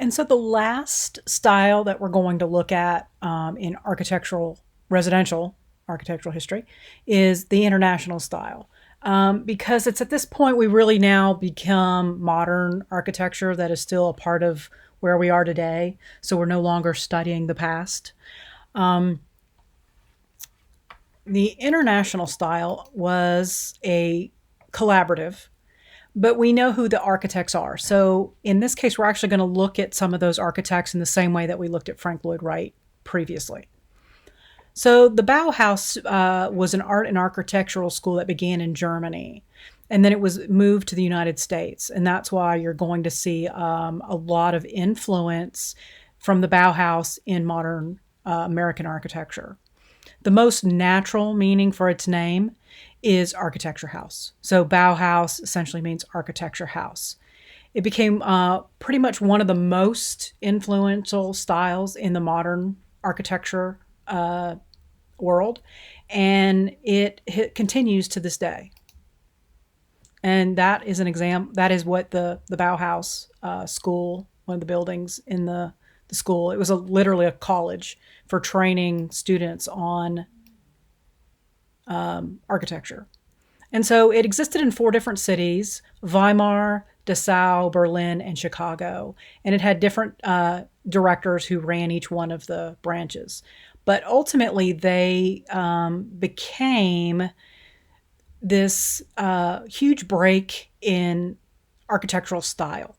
And so the last style that we're going to look at in residential architectural history is the international style. Because it's at this point we really now become modern architecture that is still a part of where we are today. So we're no longer studying the past. Um, the international style was a collaborative, but we know who the architects are. So in this case, we're actually going to look at some of those architects in the same way that we looked at Frank Lloyd Wright previously. So the Bauhaus was an art and architectural school that began in Germany, and then it was moved to the United States, and that's why you're going to see a lot of influence from the Bauhaus in modern American architecture. The most natural meaning for its name is architecture house. So Bauhaus essentially means architecture house. It became pretty much one of the most influential styles in the modern architecture world, and it continues to this day. And that is an example. That is what the Bauhaus school, one of the buildings in the school. It was literally a college for training students on architecture. And so it existed in 4 different cities: Weimar, Dessau, Berlin, and Chicago. And it had different directors who ran each one of the branches. But ultimately, they became this huge break in architectural style.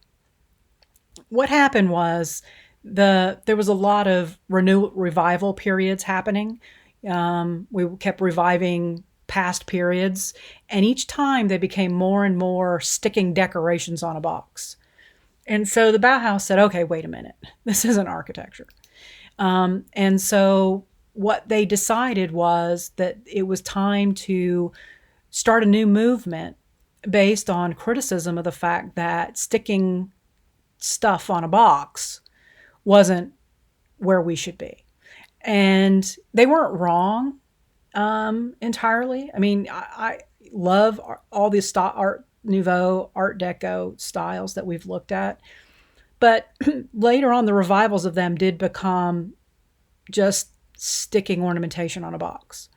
What happened was there was a lot of revival periods happening. We kept reviving past periods, and each time they became more and more sticking decorations on a box. And so the Bauhaus said, okay, wait a minute, this isn't architecture. And so what they decided was that it was time to start a new movement based on criticism of the fact that sticking stuff on a box wasn't where we should be. And they weren't wrong entirely. I mean, I love all these Art Nouveau, Art Deco styles that we've looked at. But later on, the revivals of them did become just sticking ornamentation on a box.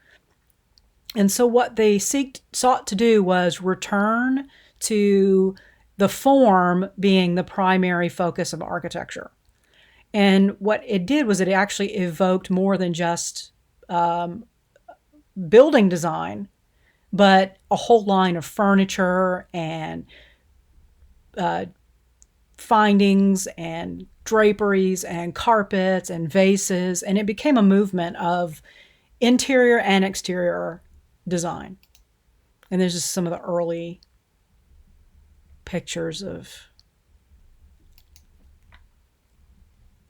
And so what they sought to do was return to the form being the primary focus of architecture. And what it did was it actually evoked more than just building design, but a whole line of furniture and findings and draperies and carpets and vases. And it became a movement of interior and exterior design. And there's just some of the early pictures of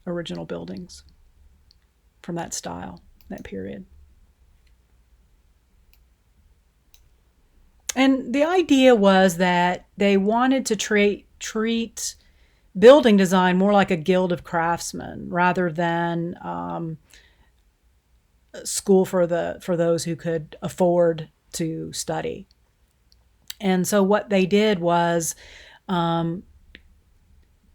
original buildings from that style, that period. And the idea was that they wanted to treat building design more like a guild of craftsmen rather than school for those who could afford to study. And so what they did was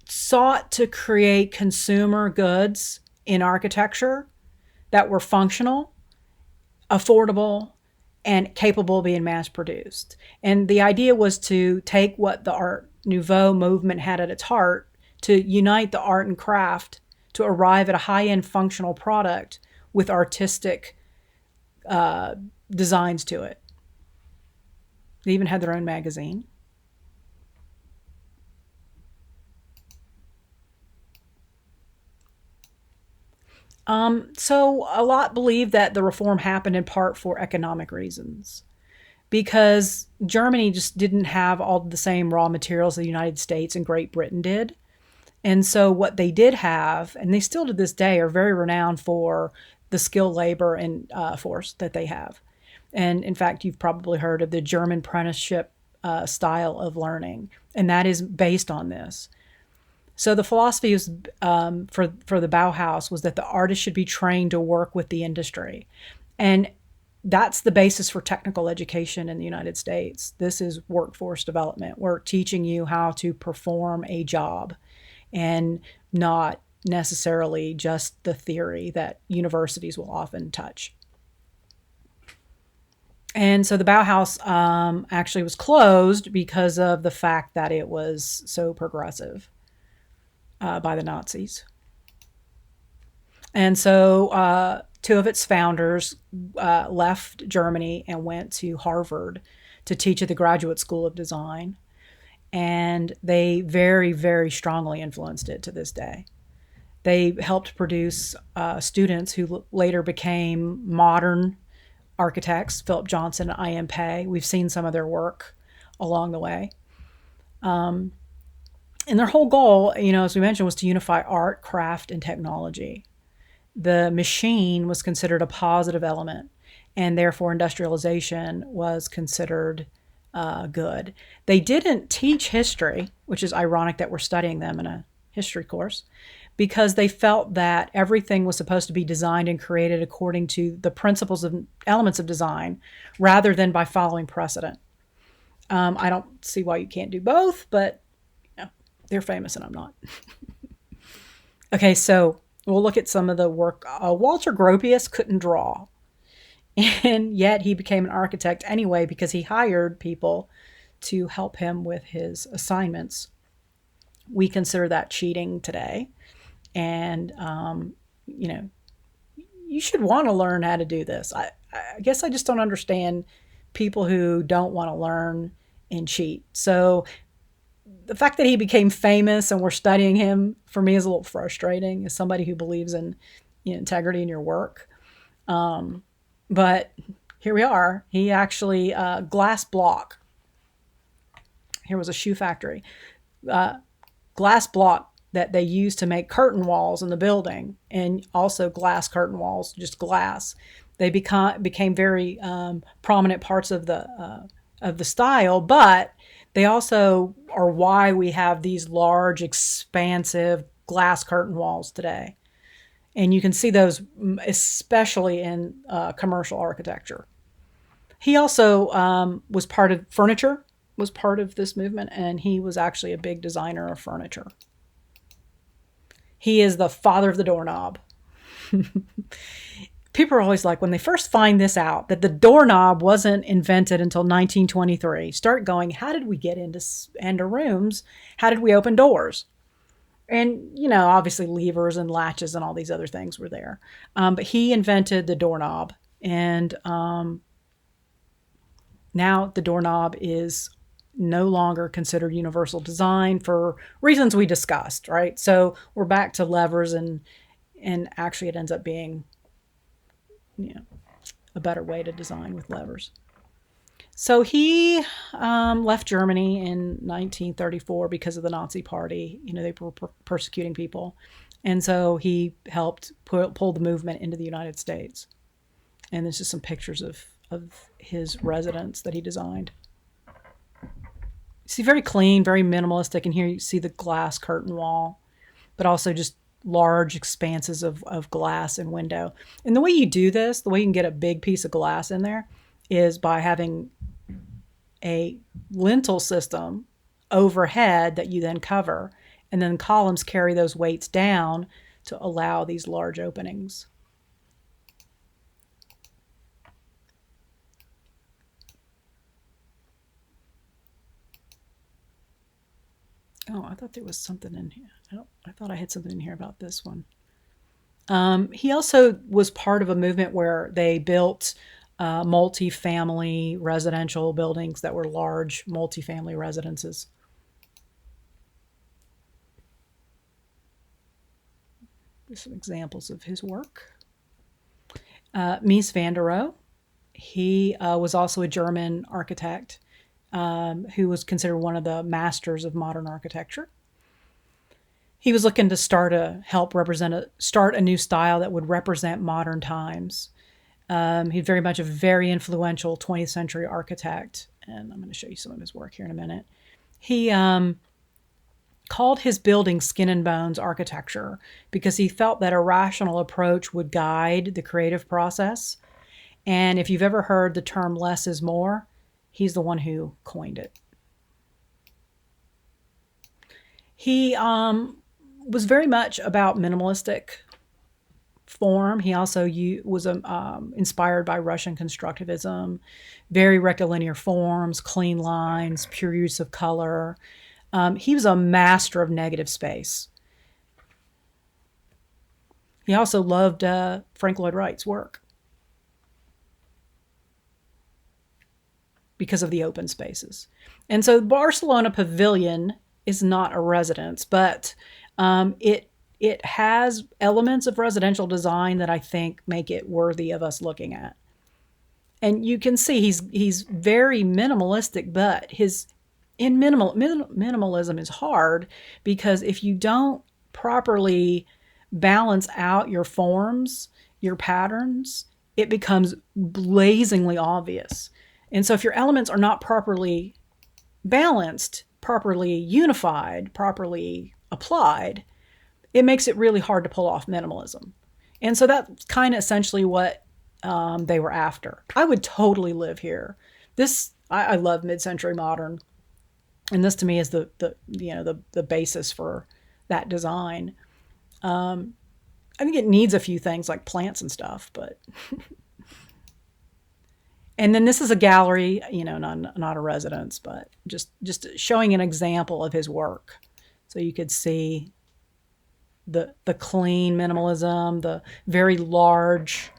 sought to create consumer goods in architecture that were functional, affordable, and capable of being mass produced. And the idea was to take what the Art Nouveau movement had at its heart, to unite the art and craft to arrive at a high-end functional product with artistic designs to it. They even had their own magazine. So a lot believe that the reform happened in part for economic reasons, because Germany just didn't have all the same raw materials the United States and Great Britain did. And so what they did have, and they still to this day are very renowned for the skilled labor and force that they have. And in fact, you've probably heard of the German apprenticeship style of learning, and that is based on this. So the philosophy was, for the Bauhaus was that the artist should be trained to work with the industry. And that's the basis for technical education in the United States. This is workforce development. We're teaching you how to perform a job. and not necessarily just the theory that universities will often touch. And so the Bauhaus actually was closed because of the fact that it was so progressive by the Nazis. And so two of its founders left Germany and went to Harvard to teach at the Graduate School of Design. And they very, very strongly influenced it to this day. They helped produce students who later became modern architects, Philip Johnson and I.M. Pei. We've seen some of their work along the way. And their whole goal, as we mentioned, was to unify art, craft, and technology. The machine was considered a positive element, and therefore industrialization was considered good. They didn't teach history, which is ironic that we're studying them in a history course, because they felt that everything was supposed to be designed and created according to the principles of elements of design rather than by following precedent. I don't see why you can't do both, but they're famous and I'm not. Okay, so we'll look at some of the work. Walter Gropius couldn't draw, and yet he became an architect anyway because he hired people to help him with his assignments. We consider that cheating today. And, you should want to learn how to do this. I guess I just don't understand people who don't want to learn and cheat. So the fact that he became famous and we're studying him, for me, is a little frustrating as somebody who believes in integrity in your work. But here we are. He actually, glass block. Here was a shoe factory. Glass block that they used to make curtain walls in the building, and also glass curtain walls, just glass. They became very prominent parts of the style, but they also are why we have these large, expansive glass curtain walls today. And you can see those especially in commercial architecture. He also was part of furniture, was part of this movement, and he was actually a big designer of furniture. He is the father of the doorknob. People are always like, when they first find this out, that the doorknob wasn't invented until 1923, start going, how did we get into rooms? How did we open doors? And, obviously levers and latches and all these other things were there. But he invented the doorknob. And now the doorknob is no longer considered universal design for reasons we discussed, right? So we're back to levers, and actually it ends up being, a better way to design with levers. So he left Germany in 1934 because of the Nazi Party. They were persecuting people. And so he helped pull the movement into the United States. And there's just some pictures of his residence that he designed. See, very clean, very minimalistic. And here you see the glass curtain wall, but also just large expanses of glass and window. And the way you do this, the way you can get a big piece of glass in there, is by having a lintel system overhead that you then cover. And then columns carry those weights down to allow these large openings. Oh, I thought there was something in here. I thought I had something in here about this one. He also was part of a movement where they built multi-family residential buildings that were large multi-family residences. There's some examples of his work. Mies van der Rohe. He was also a German architect who was considered one of the masters of modern architecture. He was looking to start a new style that would represent modern times. He's very much a very influential 20th century architect, and I'm going to show you some of his work here in a minute. He called his building skin and bones architecture because he felt that a rational approach would guide the creative process. And if you've ever heard the term less is more, he's the one who coined it. He was very much about minimalistic form. He also was inspired by Russian constructivism, very rectilinear forms, clean lines, pure use of color. He was a master of negative space. He also loved Frank Lloyd Wright's work because of the open spaces. And so the Barcelona Pavilion is not a residence, but it has elements of residential design that I think make it worthy of us looking at. And you can see he's very minimalistic, but minimalism is hard because if you don't properly balance out your forms, your patterns, it becomes blazingly obvious. And so if your elements are not properly balanced, properly unified, properly applied, it makes it really hard to pull off minimalism. And so that's kind of essentially what they were after. I would totally live here. I love mid-century modern, and this to me is the basis for that design. I think it needs a few things like plants and stuff, but and then this is a gallery, not a residence, but just showing an example of his work, so you could see the clean minimalism, the very large,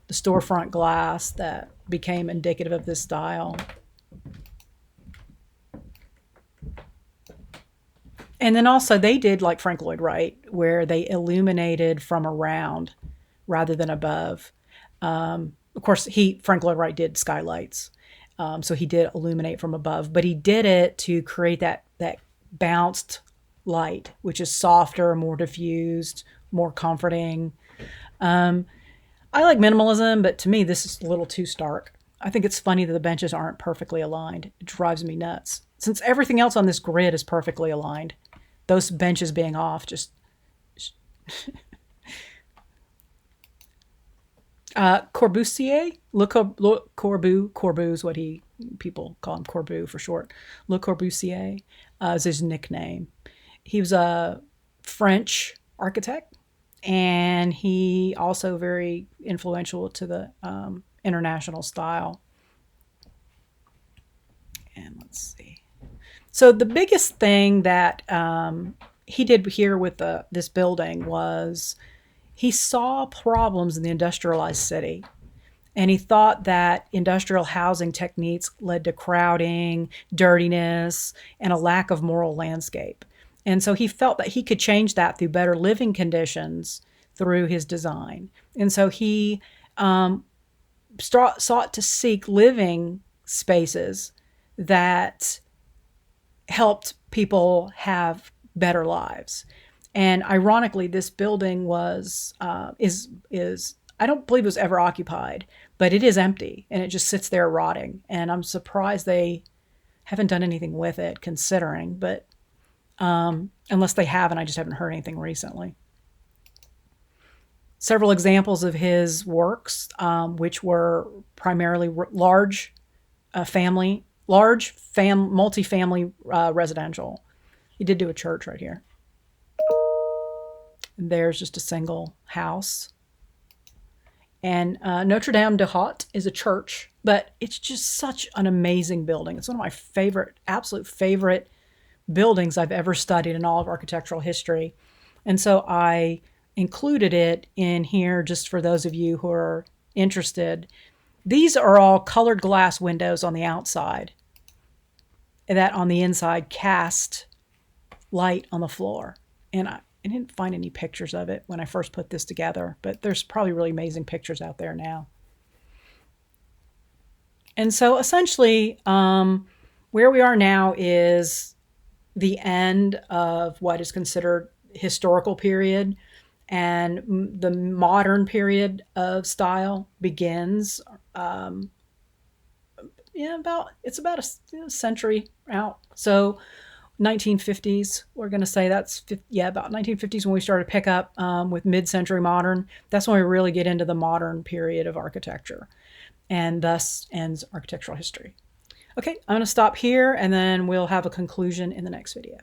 the storefront glass that became indicative of this style. And then also they did like Frank Lloyd Wright, where they illuminated from around rather than above. Of course, Frank Lloyd Wright did skylights, so he did illuminate from above, but he did it to create that bounced light, which is softer, more diffused, more comforting. I like minimalism, but to me, this is a little too stark. I think it's funny that the benches aren't perfectly aligned. It drives me nuts. Since everything else on this grid is perfectly aligned, those benches being off just... Corbusier, Corbu is what people call him, Corbu for short. Le Corbusier is his nickname. He was a French architect, and he also very influential to the international style. And let's see. So the biggest thing that he did here with this building was he saw problems in the industrialized city. And he thought that industrial housing techniques led to crowding, dirtiness, and a lack of moral landscape. And so he felt that he could change that through better living conditions through his design. And so he sought to seek living spaces that helped people have better lives. And ironically, this building is I don't believe it was ever occupied, but it is empty and it just sits there rotting. And I'm surprised they haven't done anything with it, considering, but unless they have, and I just haven't heard anything recently. Several examples of his works, which were primarily multi-family residential. He did do a church right here. And there's just a single house. And Notre Dame de Haut is a church, but it's just such an amazing building. It's one of my absolute favorite buildings I've ever studied in all of architectural history. And so I included it in here just for those of you who are interested. These are all colored glass windows on the outside that on the inside cast light on the floor. And I didn't find any pictures of it when I first put this together, but there's probably really amazing pictures out there now. And so essentially, where we are now is the end of what is considered historical period, and the modern period of style begins. It's about a century out. So 1950s, we're going to say about 1950s when we started to pick up with mid-century modern. That's when we really get into the modern period of architecture, and thus ends architectural history. Okay, I'm going to stop here, and then we'll have a conclusion in the next video.